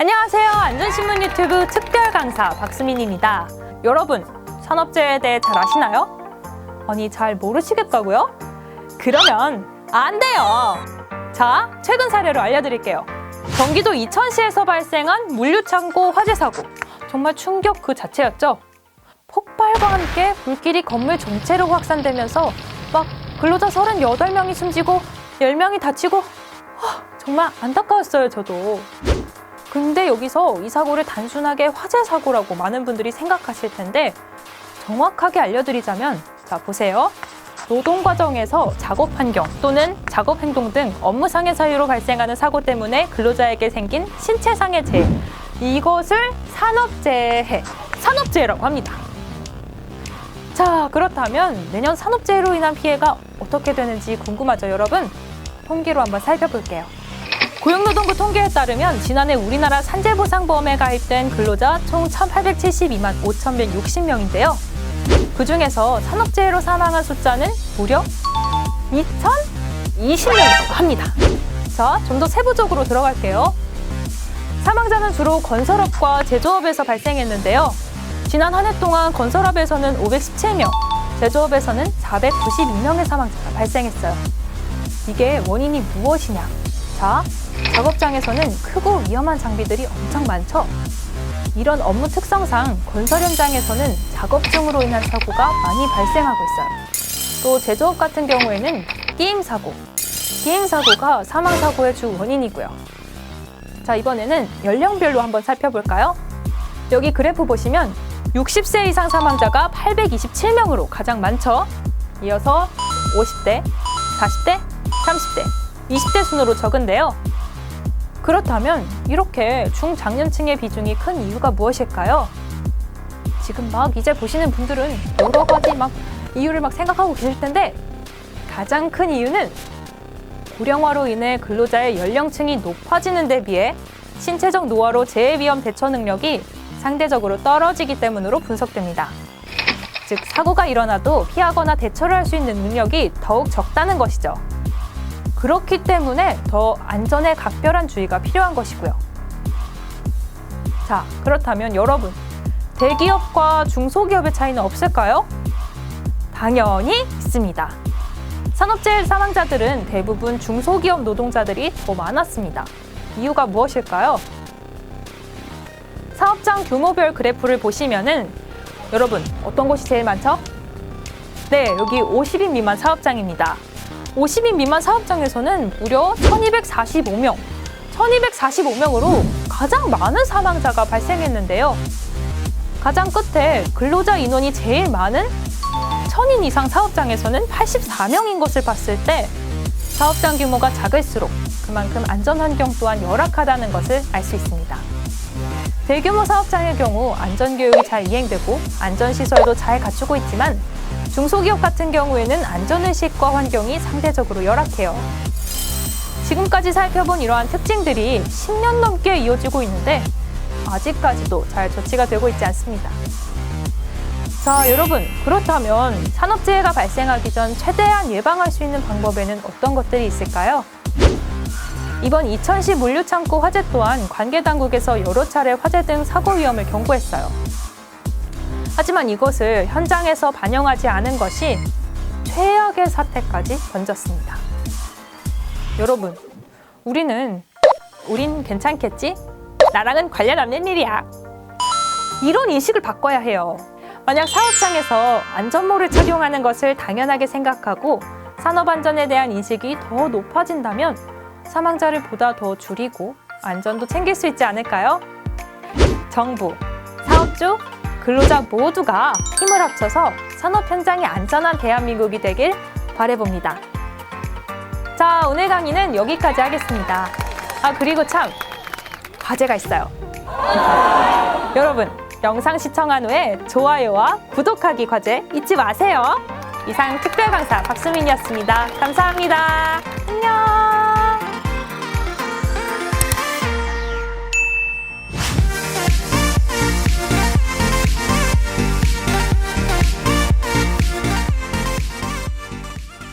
안녕하세요. 안전신문 유튜브 특별 강사 박수민입니다. 여러분, 산업재해에 대해 잘 아시나요? 아니, 잘 모르시겠다고요? 그러면 안 돼요. 자, 최근 사례로 알려드릴게요. 경기도 이천시에서 발생한 물류창고 화재 사고. 정말 충격 그 자체였죠. 폭발과 함께 불길이 건물 전체로 확산되면서 막 근로자 38명이 숨지고 10명이 다치고 정말 안타까웠어요, 저도. 근데 여기서 이 사고를 단순하게 화재 사고라고 많은 분들이 생각하실 텐데 정확하게 알려드리자면, 자, 보세요. 노동 과정에서 작업 환경 또는 작업 행동 등 업무상의 사유로 발생하는 사고 때문에 근로자에게 생긴 신체상의 재해, 이것을 산업재해라고 합니다. 자, 그렇다면 매년 산업재해로 인한 피해가 어떻게 되는지 궁금하죠, 여러분? 통계로 한번 살펴볼게요. 고용노동부 통계에 따르면 지난해 우리나라 산재보상보험에 가입된 근로자 총 1,872만 5,160명인데요. 그중에서 산업재해로 사망한 숫자는 무려 2,020명이라고 합니다. 자, 좀 더 세부적으로 들어갈게요. 사망자는 주로 건설업과 제조업에서 발생했는데요. 지난 한 해 동안 건설업에서는 517명, 제조업에서는 492명의 사망자가 발생했어요. 이게 원인이 무엇이냐? 자, 작업장에서는 크고 위험한 장비들이 엄청 많죠? 이런 업무 특성상 건설 현장에서는 작업 중으로 인한 사고가 많이 발생하고 있어요. 또 제조업 같은 경우에는 끼임 사고가 사망 사고의 주 원인이고요. 자, 이번에는 연령별로 한번 살펴볼까요? 여기 그래프 보시면 60세 이상 사망자가 827명으로 가장 많죠? 이어서 50대, 40대, 30대, 20대 순으로 적은데요. 그렇다면 이렇게 중장년층의 비중이 큰 이유가 무엇일까요? 지금 막 이제 보시는 분들은 여러 가지 이유를 생각하고 계실 텐데, 가장 큰 이유는 고령화로 인해 근로자의 연령층이 높아지는 데 비해 신체적 노화로 재해 위험 대처 능력이 상대적으로 떨어지기 때문으로 분석됩니다. 즉, 사고가 일어나도 피하거나 대처를 할 수 있는 능력이 더욱 적다는 것이죠. 그렇기 때문에 더 안전에 각별한 주의가 필요한 것이고요. 자, 그렇다면 여러분, 대기업과 중소기업의 차이는 없을까요? 당연히 있습니다. 산업재해 사망자들은 대부분 중소기업 노동자들이 더 많았습니다. 이유가 무엇일까요? 사업장 규모별 그래프를 보시면은 여러분, 어떤 곳이 제일 많죠? 네, 여기 50인 미만 사업장입니다. 50인 미만 사업장에서는 무려 1245명으로 가장 많은 사망자가 발생했는데요. 가장 끝에 근로자 인원이 제일 많은 1000인 이상 사업장에서는 84명인 것을 봤을 때 사업장 규모가 작을수록 그만큼 안전환경 또한 열악하다는 것을 알 수 있습니다. 대규모 사업장의 경우 안전교육이 잘 이행되고 안전시설도 잘 갖추고 있지만 중소기업 같은 경우에는 안전의식과 환경이 상대적으로 열악해요. 지금까지 살펴본 이러한 특징들이 10년 넘게 이어지고 있는데 아직까지도 잘 조치가 되고 있지 않습니다. 자, 여러분, 그렇다면 산업재해가 발생하기 전 최대한 예방할 수 있는 방법에는 어떤 것들이 있을까요? 이번 이천시 물류창고 화재 또한 관계당국에서 여러 차례 화재 등 사고 위험을 경고했어요. 하지만 이것을 현장에서 반영하지 않은 것이 최악의 사태까지 번졌습니다. 여러분, 우린 괜찮겠지? 나랑은 관련 없는 일이야. 이런 인식을 바꿔야 해요. 만약 사업장에서 안전모를 착용하는 것을 당연하게 생각하고 산업안전에 대한 인식이 더 높아진다면 사망자를 보다 더 줄이고 안전도 챙길 수 있지 않을까요? 정부, 사업주, 근로자 모두가 힘을 합쳐서 산업 현장이 안전한 대한민국이 되길 바라봅니다. 자, 오늘 강의는 여기까지 하겠습니다. 그리고 참 과제가 있어요. 여러분, 영상 시청한 후에 좋아요와 구독하기 과제 잊지 마세요. 이상 특별 강사 박수민이었습니다. 감사합니다.